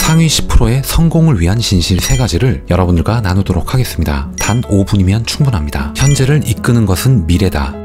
상위 10%의 성공을 위한 진실 3가지를 여러분들과 나누도록 하겠습니다. 단 5분이면 충분합니다. 현재를 이끄는 것은 미래다.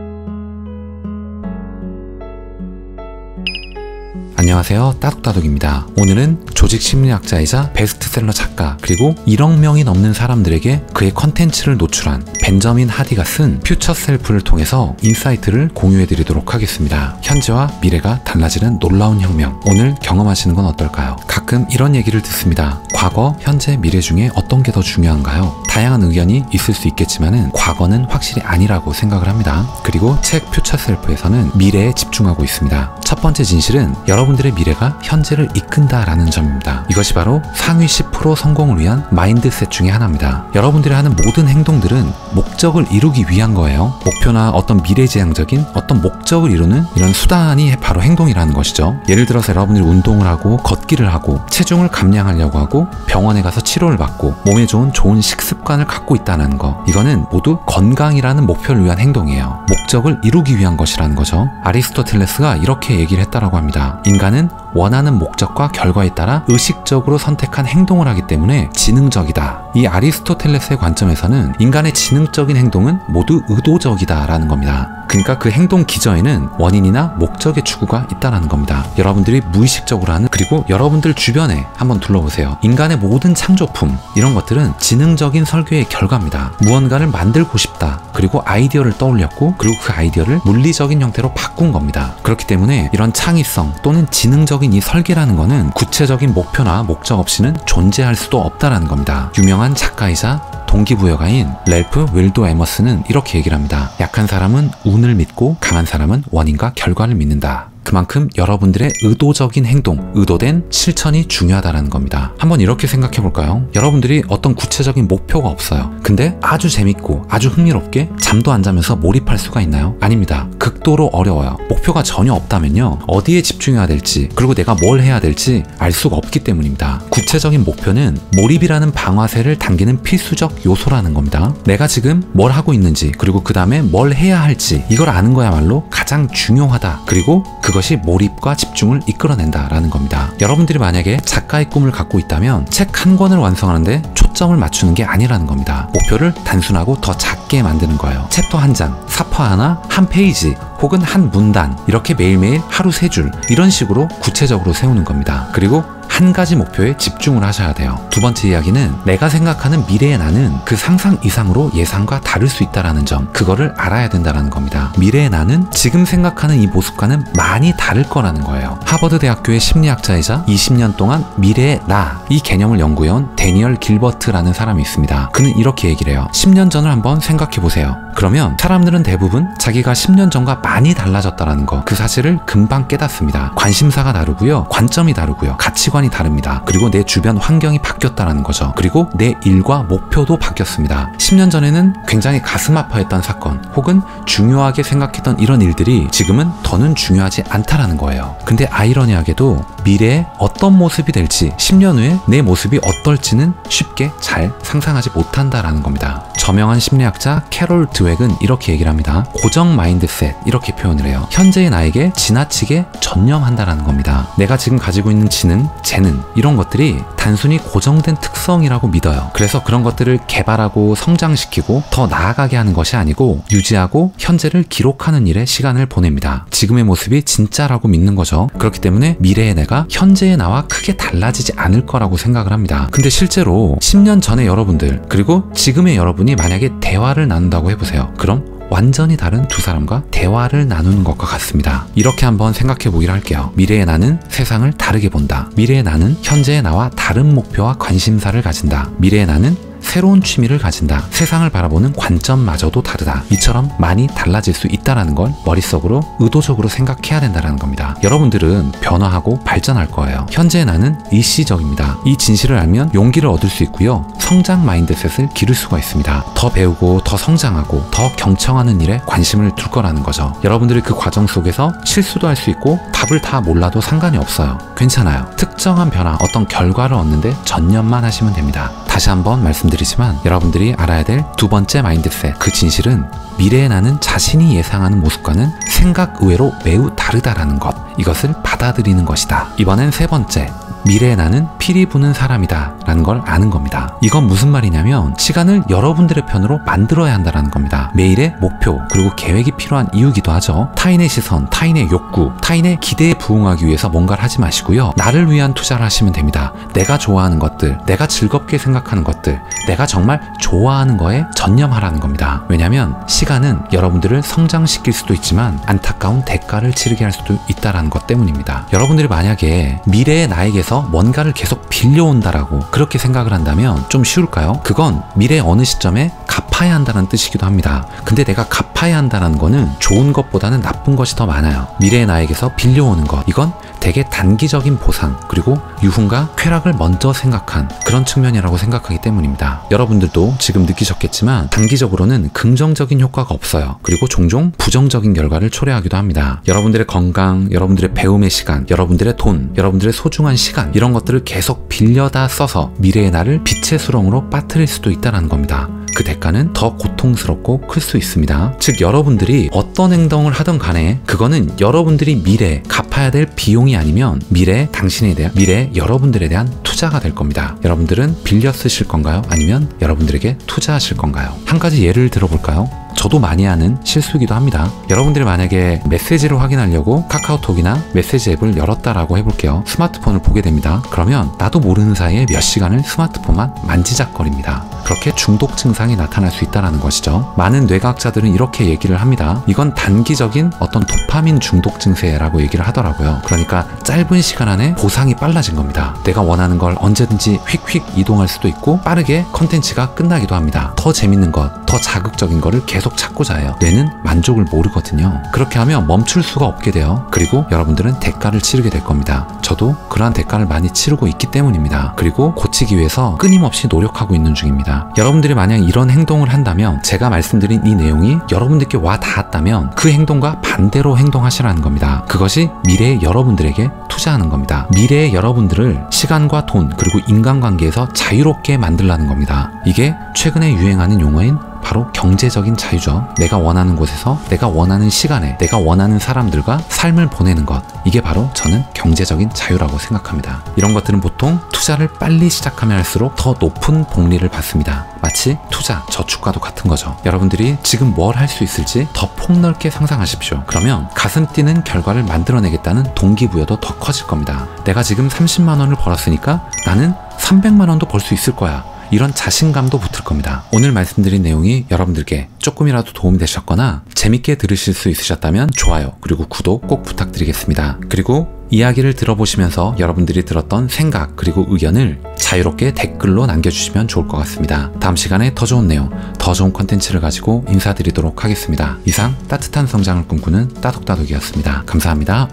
안녕하세요, 따둑따둑입니다. 오늘은 조직심리학자이자 베스트셀러 작가, 그리고 1억 명이 넘는 사람들에게 그의 컨텐츠를 노출한 벤저민 하디가 쓴 퓨처 셀프를 통해서 인사이트를 공유해드리도록 하겠습니다. 현재와 미래가 달라지는 놀라운 혁명, 오늘 경험하시는 건 어떨까요? 가끔 이런 얘기를 듣습니다. 과거, 현재, 미래 중에 어떤 게 더 중요한가요? 다양한 의견이 있을 수 있겠지만은 과거는 확실히 아니라고 생각을 합니다. 그리고 책 퓨처 셀프에서는 미래에 집중하고 있습니다. 첫 번째 진실은 여러분들의 미래가 현재를 이끈다라는 점입니다. 이것이 바로 상위 10% 성공을 위한 마인드셋 중에 하나입니다. 여러분들이 하는 모든 행동들은 목적을 이루기 위한 거예요. 목표나 어떤 미래지향적인 어떤 목적을 이루는 이런 수단이 바로 행동이라는 것이죠. 예를 들어서 여러분들이 운동을 하고 걷기를 하고 체중을 감량하려고 하고 병원에 가서 치료를 받고 몸에 좋은 식습관을 갖고 있다는 거, 이거는 모두 건강이라는 목표를 위한 행동이에요. 목적을 이루기 위한 것이라는 거죠. 아리스토텔레스가 이렇게 얘기를 했다라고 합니다. 인간은 원하는 목적과 결과에 따라 의식적으로 선택한 행동을 하기 때문에 지능적이다. 이 아리스토텔레스의 관점에서는 인간의 지능적인 행동은 모두 의도적이다라는 겁니다. 그러니까 그 행동 기저에는 원인이나 목적의 추구가 있다는 겁니다. 여러분들이 무의식적으로 하는, 그리고 여러분들 주변에 한번 둘러보세요. 인간의 모든 창조품, 이런 것들은 지능적인 설계의 결과입니다. 무언가를 만들고 싶다, 그리고 아이디어를 떠올렸고, 그리고 그 아이디어를 물리적인 형태로 바꾼 겁니다. 그렇기 때문에 이런 창의성 또는 지능적인 이 설계라는 거는 구체적인 목표나 목적 없이는 존재할 수도 없다라는 겁니다. 유명한 작가이자 동기부여가인 랠프 윌도 에머스는 이렇게 얘기를 합니다. 약한 사람은 운을 믿고 강한 사람은 원인과 결과를 믿는다. 그만큼 여러분들의 의도적인 행동, 의도된 실천이 중요하다는 겁니다. 한번 이렇게 생각해 볼까요? 여러분들이 어떤 구체적인 목표가 없어요. 근데 아주 재밌고 아주 흥미롭게 잠도 안 자면서 몰입할 수가 있나요? 아닙니다. 극도로 어려워요. 목표가 전혀 없다면요, 어디에 집중해야 될지, 그리고 내가 뭘 해야 될지 알 수가 없기 때문입니다. 구체적인 목표는 몰입이라는 방아쇠를 당기는 필수적 요소라는 겁니다. 내가 지금 뭘 하고 있는지, 그리고 그 다음에 뭘 해야 할지, 이걸 아는 거야말로 가장 중요하다. 그리고 그것이 몰입과 집중을 이끌어낸다라는 겁니다. 여러분들이 만약에 작가의 꿈을 갖고 있다면 책 한 권을 완성하는데 초점을 맞추는 게 아니라는 겁니다. 목표를 단순하고 더 작게 만드는 거예요. 챕터 한 장, 사파 하나, 한 페이지, 혹은 한 문단, 이렇게 매일매일 하루 3줄, 이런 식으로 구체적으로 세우는 겁니다. 그리고 한 가지 목표에 집중을 하셔야 돼요. 두 번째 이야기는 내가 생각하는 미래의 나는 그 상상 이상으로 예상과 다를 수 있다는 점, 그거를 알아야 된다는 겁니다. 미래의 나는 지금 생각하는 이 모습과는 많이 다를 거라는 거예요. 하버드 대학교의 심리학자이자 20년 동안 미래의 나, 이 개념을 연구해온 데니얼 길버트라는 사람이 있습니다. 그는 이렇게 얘기를 해요. 10년 전을 한번 생각해 보세요. 그러면 사람들은 대부분 자기가 10년 전과 많이 달라졌다는 거, 그 사실을 금방 깨닫습니다. 관심사가 다르고요, 관점이 다르고요, 가치관이 다릅니다. 그리고 내 주변 환경이 바뀌었다는 거죠. 그리고 내 일과 목표도 바뀌었습니다. 10년 전에는 굉장히 가슴 아파했던 사건, 혹은 중요하게 생각했던 이런 일들이 지금은 더는 중요하지 않다라는 거예요. 근데 아이러니하게도 미래에 어떤 모습이 될지, 10년 후에 내 모습이 어떨지는 쉽게 잘 상상하지 못한다라는 겁니다. 저명한 심리학자 캐롤 드웩은 이렇게 얘기를 합니다. 고정 마인드셋, 이렇게 표현을 해요. 현재의 나에게 지나치게 전념한다라는 겁니다. 내가 지금 가지고 있는 지능, 재능, 이런 것들이 단순히 고정된 특성이라고 믿어요. 그래서 그런 것들을 개발하고 성장시키고 더 나아가게 하는 것이 아니고 유지하고 현재를 기록하는 일에 시간을 보냅니다. 지금의 모습이 진짜라고 믿는 거죠. 그렇기 때문에 미래의 내가 현재의 나와 크게 달라지지 않을 거라고 생각을 합니다. 근데 실제로 10년 전의 여러분들, 그리고 지금의 여러분이 만약에 대화를 나눈다고 해보세요. 그럼 완전히 다른 두 사람과 대화를 나누는 것과 같습니다. 이렇게 한번 생각해 보기를 할게요. 미래의 나는 세상을 다르게 본다. 미래의 나는 현재의 나와 다른 목표와 관심사를 가진다. 미래의 나는 새로운 취미를 가진다. 세상을 바라보는 관점마저도 다르다. 이처럼 많이 달라질 수 있다는 걸 머릿속으로 의도적으로 생각해야 된다는 겁니다. 여러분들은 변화하고 발전할 거예요. 현재의 나는 일시적입니다. 이 진실을 알면 용기를 얻을 수 있고요, 성장 마인드셋을 기를 수가 있습니다. 더 배우고 더 성장하고 더 경청하는 일에 관심을 둘 거라는 거죠. 여러분들이 그 과정 속에서 실수도 할 수 있고 답을 다 몰라도 상관이 없어요. 괜찮아요. 특정한 변화, 어떤 결과를 얻는데 전념만 하시면 됩니다. 다시 한번 말씀드리지만 여러분들이 알아야 될 두 번째 마인드셋, 그 진실은 미래의 나는 자신이 예상하는 모습과는 생각 의외로 매우 다르다라는 것, 이것을 받아들이는 것이다. 이번엔 세 번째, 미래의 나는 피리 부는 사람이다 라는 걸 아는 겁니다. 이건 무슨 말이냐면 시간을 여러분들의 편으로 만들어야 한다는 겁니다. 매일의 목표 그리고 계획이 필요한 이유기도 하죠. 타인의 시선, 타인의 욕구, 타인의 기대에 부응하기 위해서 뭔가를 하지 마시고요. 나를 위한 투자를 하시면 됩니다. 내가 좋아하는 것들, 내가 즐겁게 생각하는 것들, 내가 정말 좋아하는 거에 전념하라는 겁니다. 왜냐하면 시간은 여러분들을 성장시킬 수도 있지만 안타까운 대가를 치르게 할 수도 있다는 것 때문입니다. 여러분들이 만약에 미래의 나에게서 뭔가를 계속 빌려온다라고 그렇게 생각을 한다면 좀 쉬울까요? 그건 미래의 어느 시점에 갚아야 한다는 뜻이기도 합니다. 근데 내가 갚아야 한다는 거는 좋은 것보다는 나쁜 것이 더 많아요. 미래의 나에게서 빌려오는 것, 이건 되게 단기적인 보상 그리고 유흥과 쾌락을 먼저 생각한 그런 측면이라고 생각하기 때문입니다. 여러분들도 지금 느끼셨겠지만 단기적으로는 긍정적인 효과가 없어요. 그리고 종종 부정적인 결과를 초래하기도 합니다. 여러분들의 건강, 여러분들의 배움의 시간, 여러분들의 돈, 여러분들의 소중한 시간 이런 것들을 계속 빌려다 써서 미래의 나를 빛의 수렁으로 빠뜨릴 수도 있다는 겁니다. 그 대가는 더 고통스럽고 클 수 있습니다. 즉 여러분들이 어떤 행동을 하든 간에 그거는 여러분들이 미래에 갚아야 될 비용이 아니면 미래에 당신에 대한, 미래에 여러분들에 대한 투자가 될 겁니다. 여러분들은 빌려 쓰실 건가요? 아니면 여러분들에게 투자하실 건가요? 한 가지 예를 들어볼까요? 저도 많이 하는 실수이기도 합니다. 여러분들이 만약에 메시지를 확인하려고 카카오톡이나 메시지 앱을 열었다라고 해볼게요. 스마트폰을 보게 됩니다. 그러면 나도 모르는 사이에 몇 시간을 스마트폰만 만지작거립니다. 그렇게 중독 증상이 나타날 수 있다는 것이죠. 많은 뇌과학자들은 이렇게 얘기를 합니다. 이건 단기적인 어떤 도파민 중독 증세라고 얘기를 하더라고요. 그러니까 짧은 시간 안에 보상이 빨라진 겁니다. 내가 원하는 걸 언제든지 휙휙 이동할 수도 있고 빠르게 컨텐츠가 끝나기도 합니다. 더 재밌는 것, 더 자극적인 거를 계속 찾고자 해요. 뇌는 만족을 모르거든요. 그렇게 하면 멈출 수가 없게 돼요. 그리고 여러분들은 대가를 치르게 될 겁니다. 저도 그러한 대가를 많이 치르고 있기 때문입니다. 그리고 고치기 위해서 끊임없이 노력하고 있는 중입니다. 여러분들이 만약 이런 행동을 한다면 제가 말씀드린 이 내용이 여러분들께 와 닿았다면 그 행동과 반대로 행동하시라는 겁니다. 그것이 미래의 여러분들에게 투자하는 겁니다. 미래의 여러분들을 시간과 돈 그리고 인간관계에서 자유롭게 만들라는 겁니다. 이게 최근에 유행하는 용어인 바로 경제적인 자유죠. 내가 원하는 곳에서 내가 원하는 시간에 내가 원하는 사람들과 삶을 보내는 것, 이게 바로 저는 경제적인 자유라고 생각합니다. 이런 것들은 보통 투자를 빨리 시작하면 할수록 더 높은 복리를 받습니다. 마치 투자, 저축과도 같은 거죠. 여러분들이 지금 뭘 할 수 있을지 더 폭넓게 상상하십시오. 그러면 가슴 뛰는 결과를 만들어내겠다는 동기부여도 더 커질 겁니다. 내가 지금 30만 원을 벌었으니까 나는 300만 원도 벌 수 있을 거야. 이런 자신감도 붙을 겁니다. 오늘 말씀드린 내용이 여러분들께 조금이라도 도움이 되셨거나 재밌게 들으실 수 있으셨다면 좋아요 그리고 구독 꼭 부탁드리겠습니다. 그리고 이야기를 들어보시면서 여러분들이 들었던 생각 그리고 의견을 자유롭게 댓글로 남겨주시면 좋을 것 같습니다. 다음 시간에 더 좋은 내용, 더 좋은 컨텐츠를 가지고 인사드리도록 하겠습니다. 이상 따뜻한 성장을 꿈꾸는 따독따독이었습니다. 감사합니다.